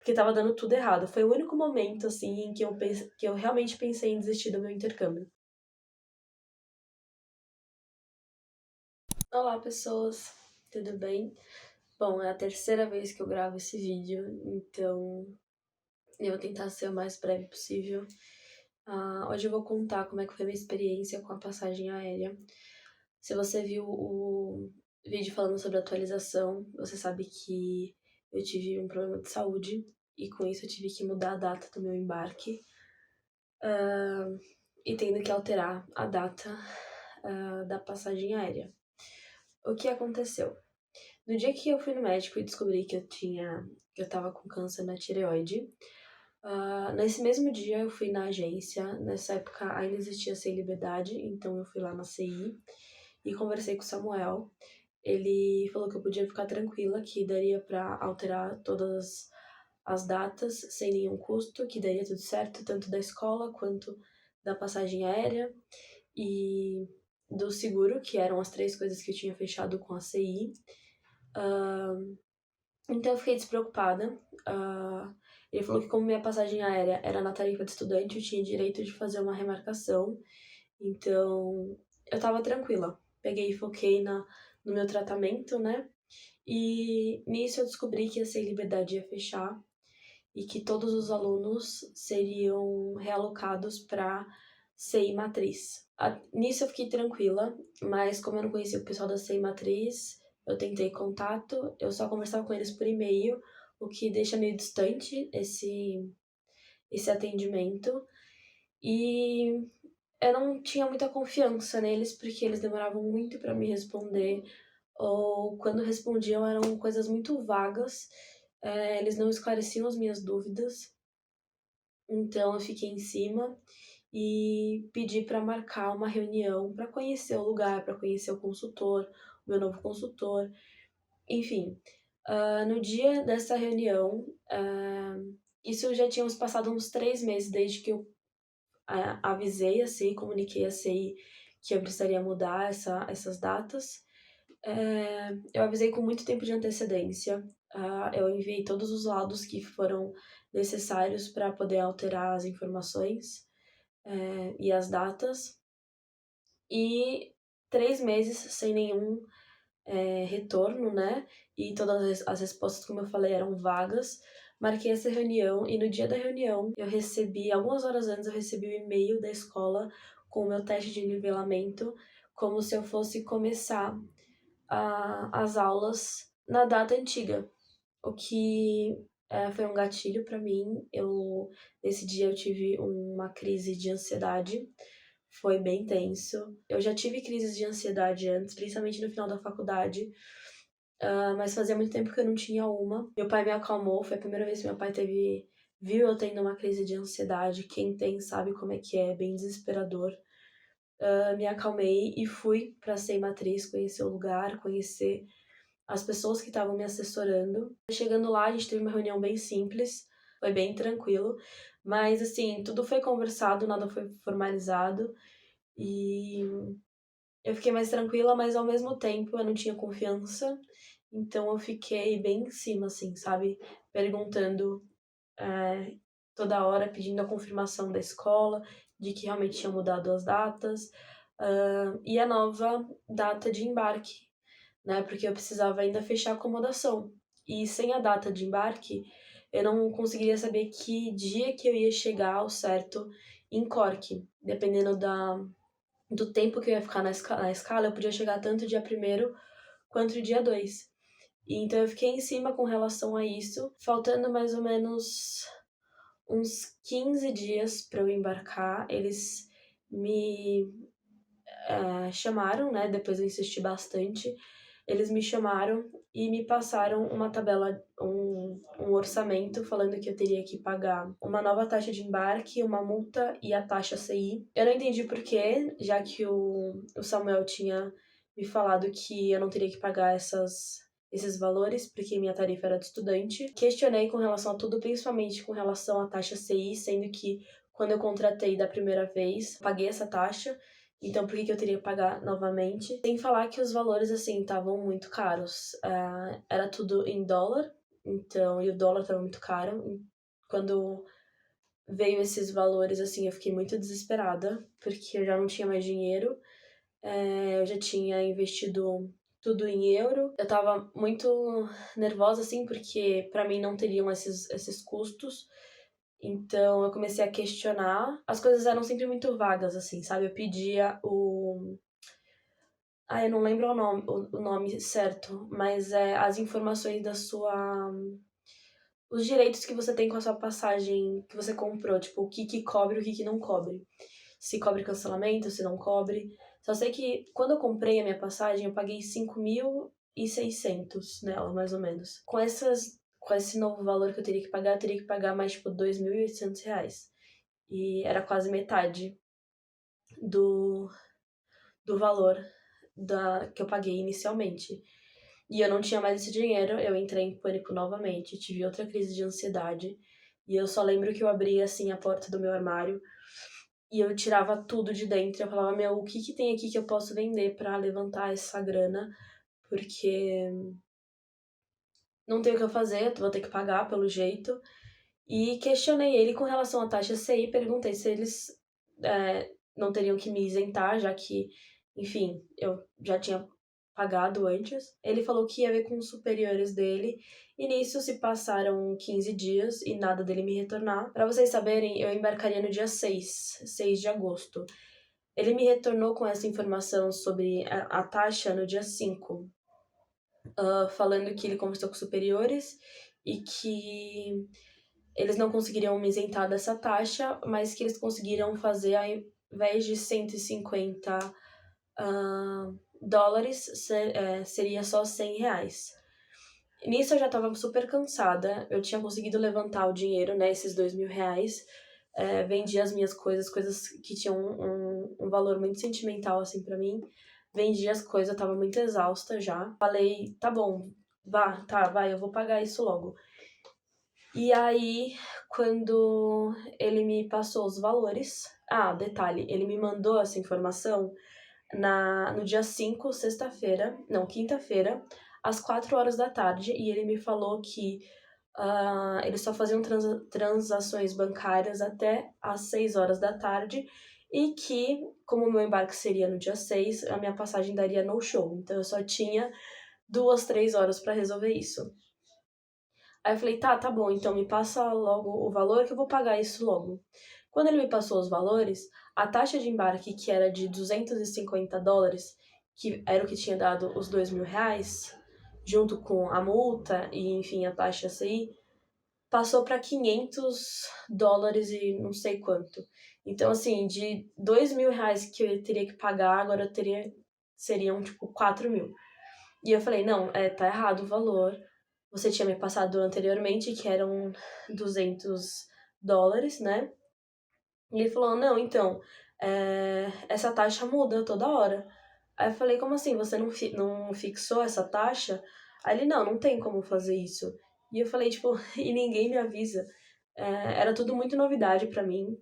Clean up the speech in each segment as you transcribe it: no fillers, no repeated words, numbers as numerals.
porque tava dando tudo errado. Foi o único momento, assim, em que eu realmente pensei em desistir do meu intercâmbio. Olá, pessoas, tudo bem? Bom, é a terceira vez que eu gravo esse vídeo, então eu vou tentar ser o mais breve possível. Hoje eu vou contar como é que foi a minha experiência com a passagem aérea. Se você viu o vídeo falando sobre atualização, você sabe que eu tive um problema de saúde e com isso eu tive que mudar a data do meu embarque e tendo que alterar a data da passagem aérea. O que aconteceu? No dia que eu fui no médico e descobri que eu tava com câncer na tireoide, nesse mesmo dia eu fui na agência. Nessa época ainda existia Sem Liberdade, então eu fui lá na CI e conversei com o Samuel. Ele falou que eu podia ficar tranquila, que daria pra alterar todas as datas sem nenhum custo, que daria tudo certo, tanto da escola quanto da passagem aérea e do seguro, que eram as 3 coisas que eu tinha fechado com a CI. Então eu fiquei despreocupada. Ele falou que como minha passagem aérea era na tarifa de estudante, eu tinha direito de fazer uma remarcação. Então eu tava tranquila. Peguei e foquei no meu tratamento, né? E nisso eu descobri que a Sem Liberdade ia fechar e que todos os alunos seriam realocados para CI Matriz. Nisso eu fiquei tranquila, mas como eu não conhecia o pessoal da CI Matriz, eu tentei contato, eu só conversava com eles por e-mail, o que deixa meio distante esse atendimento. E eu não tinha muita confiança neles, porque eles demoravam muito para me responder, ou quando respondiam eram coisas muito vagas, eles não esclareciam as minhas dúvidas. Então eu fiquei em cima e pedi para marcar uma reunião para conhecer o lugar, para conhecer o consultor, o meu novo consultor, enfim. No dia dessa reunião, isso já tínhamos passado uns 3 meses desde que eu avisei a CI, comuniquei a CI que eu precisaria mudar essas datas. Eu avisei com muito tempo de antecedência. Eu enviei todos os laudos que foram necessários para poder alterar as informações e as datas. E 3 meses sem nenhum retorno, né? E todas as respostas, como eu falei, eram vagas. Marquei essa reunião e no dia da reunião eu recebi, algumas horas antes, eu recebi o e-mail da escola com o meu teste de nivelamento, como se eu fosse começar as aulas na data antiga, o que foi um gatilho para mim. Nesse dia eu tive uma crise de ansiedade, foi bem tenso. Eu já tive crises de ansiedade antes, principalmente no final da faculdade, mas fazia muito tempo que eu não tinha uma. Meu pai me acalmou, foi a primeira vez que meu pai viu eu tendo uma crise de ansiedade. Quem tem sabe como é bem desesperador. Me acalmei e fui pra Sem Matriz, conhecer o lugar, conhecer as pessoas que estavam me assessorando. Chegando lá, a gente teve uma reunião bem simples, foi bem tranquilo, mas assim, tudo foi conversado, nada foi formalizado e eu fiquei mais tranquila, mas ao mesmo tempo eu não tinha confiança, então eu fiquei bem em cima, assim, sabe? Perguntando toda hora, pedindo a confirmação da escola de que realmente tinha mudado as datas e a nova data de embarque, né? Porque eu precisava ainda fechar a acomodação. E sem a data de embarque, eu não conseguiria saber que dia que eu ia chegar ao certo em Cork. Dependendo do tempo que eu ia ficar na escala, eu podia chegar tanto dia 1º quanto dia 2. E então eu fiquei em cima com relação a isso, faltando mais ou menos uns 15 dias para eu embarcar. Eles me chamaram, né? Depois eu insisti bastante. Eles me chamaram e me passaram uma tabela, um orçamento falando que eu teria que pagar uma nova taxa de embarque, uma multa e a taxa CI. Eu não entendi por quê, já que o Samuel tinha me falado que eu não teria que pagar esses valores, porque minha tarifa era de estudante. Questionei com relação a tudo, principalmente com relação à taxa CI, sendo que quando eu contratei da primeira vez, paguei essa taxa. Então, por que eu teria que pagar novamente? Sem falar que os valores, assim, estavam muito caros. Era tudo em dólar, então, e o dólar estava muito caro. Quando veio esses valores, assim, eu fiquei muito desesperada, porque eu já não tinha mais dinheiro, eu já tinha investido tudo em euro. Eu tava muito nervosa, assim, porque pra mim não teriam esses custos. Então eu comecei a questionar. As coisas eram sempre muito vagas, assim, sabe? Eu pedia o. Ah, eu não lembro o nome certo, mas é as informações da sua. Os direitos que você tem com a sua passagem que você comprou, tipo, o que cobre e o que não cobre. Se cobre cancelamento, se não cobre. Só sei que quando eu comprei a minha passagem, eu paguei 5.600 nela, mais ou menos. Com esse novo valor que eu teria que pagar, eu teria que pagar mais, tipo, R$ 2.800. E era quase metade do, do valor que eu paguei inicialmente. E eu não tinha mais esse dinheiro, eu entrei em pânico novamente, tive outra crise de ansiedade. E eu só lembro que eu abri, assim, a porta do meu armário e eu tirava tudo de dentro. Eu falava, meu, o que tem aqui que eu posso vender pra levantar essa grana? Porque não tem o que eu fazer, eu vou ter que pagar pelo jeito. E questionei ele com relação à taxa CI, perguntei se eles não teriam que me isentar, já que, enfim, eu já tinha pagado antes. Ele falou que ia ver com os superiores dele, e nisso se passaram 15 dias e nada dele me retornar. Para vocês saberem, eu embarcaria no dia 6 de agosto. Ele me retornou com essa informação sobre a taxa no dia 5, falando que ele conversou com os superiores e que eles não conseguiriam me isentar dessa taxa, mas que eles conseguiram fazer, ao invés de 150 dólares, seria só R$ 100. Nisso eu já estava super cansada, eu tinha conseguido levantar o dinheiro, né, esses R$ 2.000, vendi as minhas coisas que tinham um valor muito sentimental, assim, pra mim, vendi as coisas, eu tava muito exausta já, falei, tá bom, vai, eu vou pagar isso logo. E aí, quando ele me passou os valores... Ah, detalhe, ele me mandou essa informação no dia 5, sexta-feira, não, quinta-feira, às 4 horas da tarde, e ele me falou que eles só faziam transações bancárias até às 6 horas da tarde, e que, como o meu embarque seria no dia 6, a minha passagem daria no show, então eu só tinha 2, 3 horas para resolver isso. Aí eu falei, tá bom, então me passa logo o valor que eu vou pagar isso logo. Quando ele me passou os valores, a taxa de embarque, que era de 250 dólares, que era o que tinha dado os R$ 2.000, junto com a multa e, enfim, a taxa CI, passou para 500 dólares e não sei quanto. Então, assim, de R$ 2.000 que eu teria que pagar, agora seriam, tipo, 4.000. E eu falei, não, tá errado o valor. Você tinha me passado anteriormente, que eram 200 dólares, né? E ele falou, não, então, essa taxa muda toda hora. Aí eu falei, como assim, você não fixou essa taxa? Aí ele, não tem como fazer isso. E eu falei, tipo, e ninguém me avisa. Era tudo muito novidade pra mim,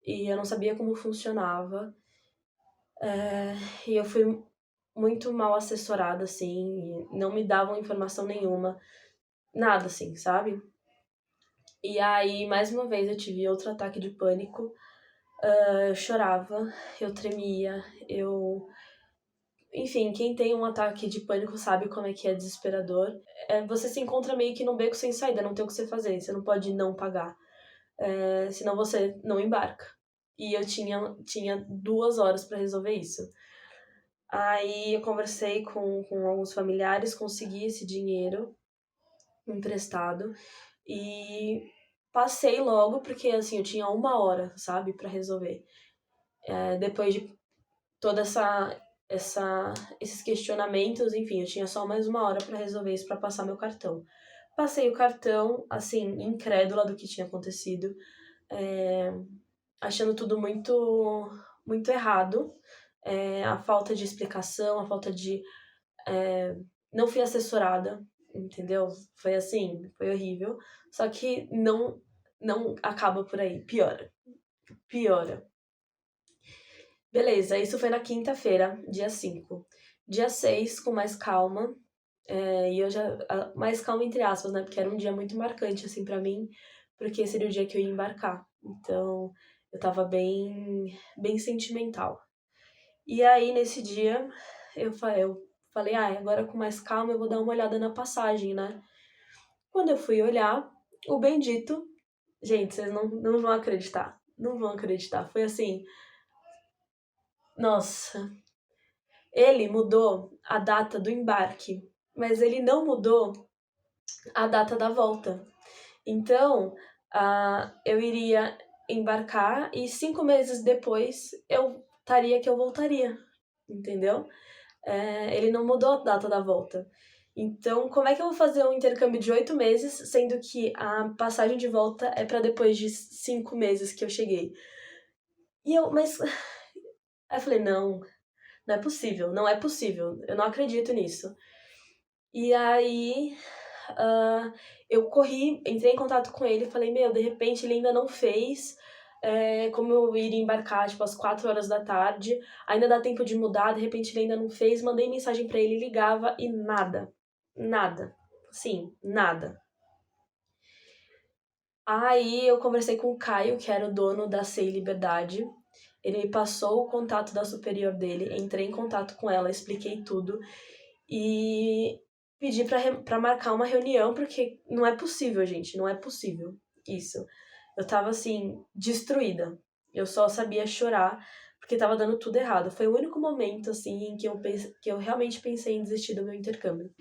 e eu não sabia como funcionava. E eu fui muito mal assessorada, assim, e não me davam informação nenhuma. Nada, assim, sabe? E aí, mais uma vez, eu tive outro ataque de pânico. Eu chorava, eu tremia, Enfim, quem tem um ataque de pânico sabe como é que é desesperador. Você se encontra meio que num beco sem saída, não tem o que você fazer, você não pode não pagar. Senão você não embarca. E eu tinha 2 horas pra resolver isso. Aí eu conversei com alguns familiares, consegui esse dinheiro emprestado e passei logo, porque assim, eu tinha 1 hora, sabe, pra resolver. Depois de toda esses questionamentos, enfim, eu tinha só mais 1 hora pra resolver isso, pra passar meu cartão. Passei o cartão, assim, incrédula do que tinha acontecido, achando tudo muito, muito errado. A falta de explicação, a falta de... Não fui assessorada, entendeu? Foi assim, foi horrível. Só que não acaba por aí, piora. Beleza, isso foi na quinta-feira, dia 5. Dia 6, com mais calma, E eu já... Mais calma, entre aspas, né? Porque era um dia muito marcante, assim, pra mim. Porque seria o dia que eu ia embarcar. Então, eu tava bem sentimental. E aí, nesse dia, eu falei, agora com mais calma eu vou dar uma olhada na passagem, né? Quando eu fui olhar, o bendito... Gente, vocês não vão acreditar. Não vão acreditar. Foi assim... Nossa, ele mudou a data do embarque, mas ele não mudou a data da volta. Então, eu iria embarcar e 5 meses depois eu estaria que eu voltaria, entendeu? Ele não mudou a data da volta. Então, como é que eu vou fazer um intercâmbio de 8 meses, sendo que a passagem de volta é para depois de 5 meses que eu cheguei? Mas... Aí eu falei, não é possível, não é possível, eu não acredito nisso. E aí, eu entrei em contato com ele e falei, de repente ele ainda não fez, como eu iria embarcar, tipo, às 4 horas da tarde, ainda dá tempo de mudar, de repente ele ainda não fez, mandei mensagem pra ele, ligava e nada, sim, nada. Aí eu conversei com o Caio, que era o dono da Sei Liberdade, ele me passou o contato da superior dele, entrei em contato com ela, expliquei tudo, e pedi pra marcar uma reunião, porque não é possível, gente, não é possível isso. Eu tava, assim, destruída. Eu só sabia chorar, porque tava dando tudo errado. Foi o único momento, assim, em que eu realmente pensei em desistir do meu intercâmbio.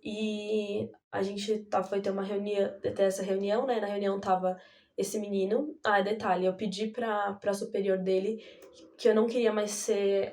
E a gente foi ter ter essa reunião, né? Na reunião tava esse menino. Detalhe, eu pedi pra superior dele que eu não queria mais ser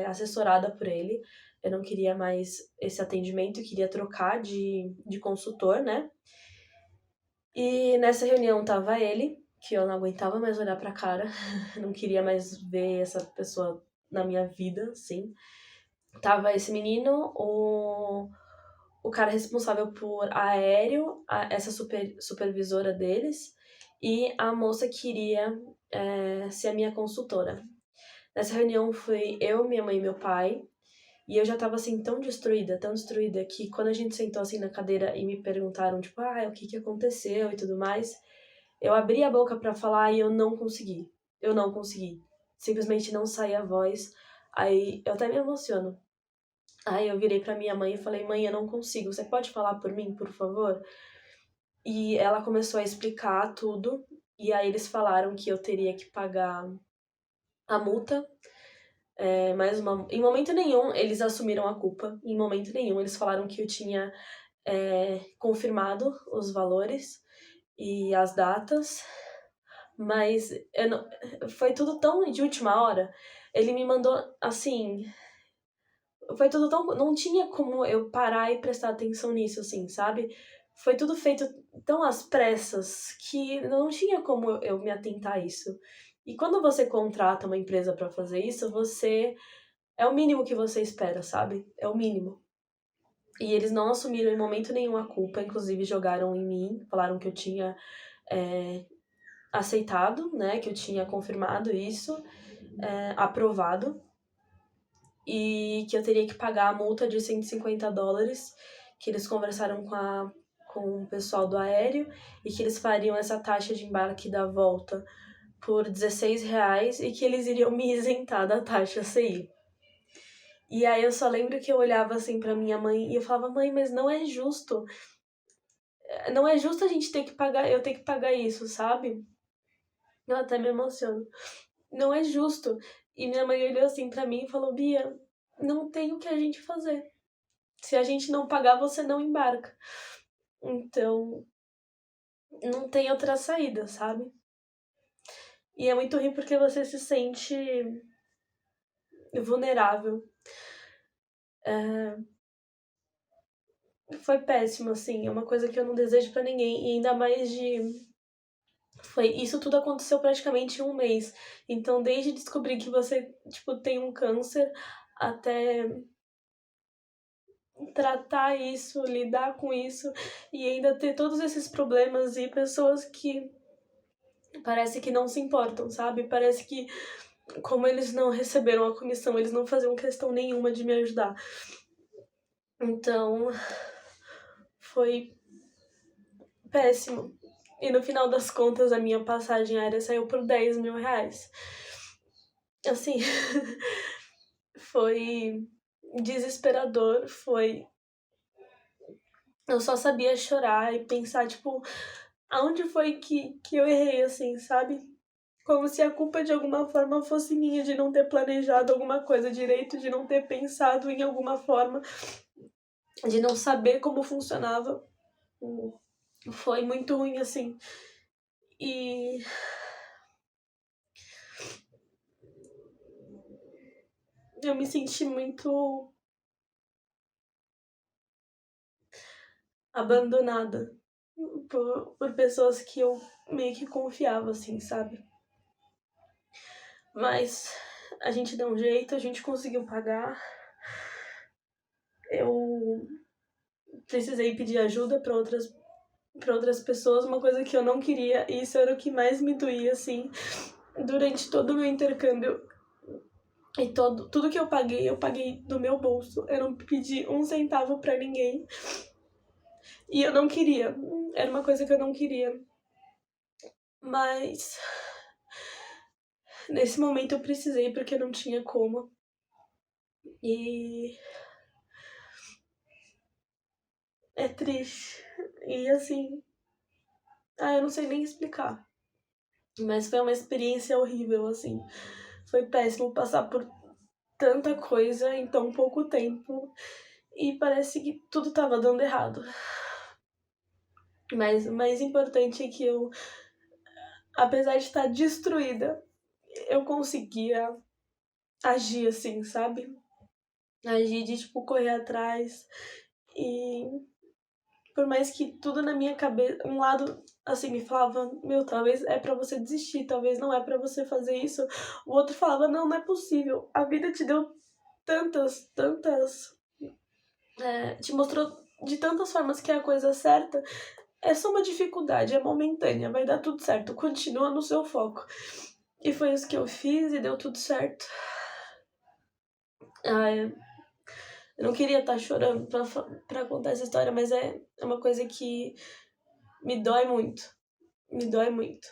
assessorada por ele. Eu não queria mais esse atendimento, eu queria trocar de consultor, né? E nessa reunião tava ele, que eu não aguentava mais olhar pra cara, não queria mais ver essa pessoa na minha vida, assim. Tava esse menino, o cara responsável por aéreo, essa supervisora deles, e a moça que queria ser a minha consultora. Nessa reunião fui eu, minha mãe e meu pai, e eu já tava assim tão destruída, que quando a gente sentou assim na cadeira e me perguntaram, tipo, o que que aconteceu e tudo mais, eu abri a boca pra falar e eu não consegui. Eu não consegui. Simplesmente não saía a voz. Aí eu até me emociono. Aí eu virei pra minha mãe e falei, mãe, eu não consigo, você pode falar por mim, por favor? E ela começou a explicar tudo, e aí eles falaram que eu teria que pagar a multa. Em momento nenhum eles assumiram a culpa, em momento nenhum eles falaram que eu tinha confirmado os valores e as datas, mas foi tudo tão de última hora. Ele me mandou assim, foi tudo tão... Não tinha como eu parar e prestar atenção nisso, assim, sabe? Foi tudo feito tão às pressas que não tinha como eu me atentar a isso. E quando você contrata uma empresa pra fazer isso, é o mínimo que você espera, sabe? É o mínimo. E eles não assumiram em momento nenhum a culpa, inclusive jogaram em mim, falaram que eu tinha aceitado, né? Que eu tinha confirmado isso, aprovado, e que eu teria que pagar a multa de $150, que eles conversaram com o pessoal do aéreo, e que eles fariam essa taxa de embarque da volta por R$ 16 e que eles iriam me isentar da taxa CI. E aí eu só lembro que eu olhava assim pra minha mãe e eu falava, mãe, mas não é justo. Não é justo a gente ter que pagar, eu ter que pagar isso, sabe? Eu até me emociono. Não é justo. E minha mãe olhou assim pra mim e falou, Bia, não tem o que a gente fazer. Se a gente não pagar, você não embarca. Então, não tem outra saída, sabe? E é muito ruim porque você se sente vulnerável. Foi péssimo, assim. É uma coisa que eu não desejo pra ninguém. E ainda mais isso tudo aconteceu praticamente em um mês. Então, desde descobrir que você, tipo, tem um câncer até tratar isso, lidar com isso e ainda ter todos esses problemas e pessoas que parece que não se importam, sabe? Parece que, como eles não receberam a comissão, eles não faziam questão nenhuma de me ajudar. Então, foi péssimo. E no final das contas, a minha passagem aérea saiu por 10 mil reais. Assim, foi desesperador, foi. Eu só sabia chorar e pensar, tipo, aonde foi que eu errei, assim, sabe? Como se a culpa de alguma forma fosse minha de não ter planejado alguma coisa direito, de não ter pensado em alguma forma, de não saber como funcionava. Foi muito ruim, assim. E eu me senti muito abandonada por pessoas que eu meio que confiava, assim, sabe? Mas a gente deu um jeito, a gente conseguiu pagar. Eu precisei pedir ajuda para outras pessoas, uma coisa que eu não queria, e isso era o que mais me doía, assim, durante todo o meu intercâmbio. E tudo que eu paguei do meu bolso. Eu não pedi um centavo pra ninguém. E eu não queria. Era uma coisa que eu não queria. Mas nesse momento eu precisei porque não tinha como. E é triste. E assim, eu não sei nem explicar. Mas foi uma experiência horrível, assim. Foi péssimo passar por tanta coisa em tão pouco tempo. E parece que tudo tava dando errado. Mas o mais importante é que eu, apesar de estar destruída, eu conseguia agir assim, sabe? Agir de, tipo, correr atrás. E por mais que tudo na minha cabeça, um lado, assim, me falava, meu, talvez é pra você desistir, talvez não é pra você fazer isso. O outro falava, não, não é possível. A vida te deu tantas... te mostrou de tantas formas que é a coisa certa. É só uma dificuldade, é momentânea, vai dar tudo certo. Continua no seu foco. E foi isso que eu fiz e deu tudo certo. Eu não queria estar chorando pra contar essa história, mas é uma coisa que me dói muito. Me dói muito.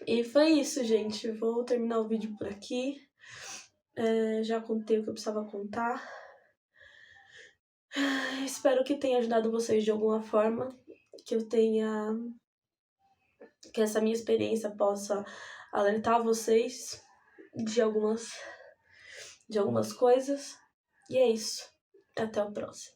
E foi isso, gente. Vou terminar o vídeo por aqui. Já contei o que eu precisava contar. Espero que tenha ajudado vocês de alguma forma. Que eu tenha. Que essa minha experiência possa alertar vocês de algumas coisas. E é isso. Até o próximo.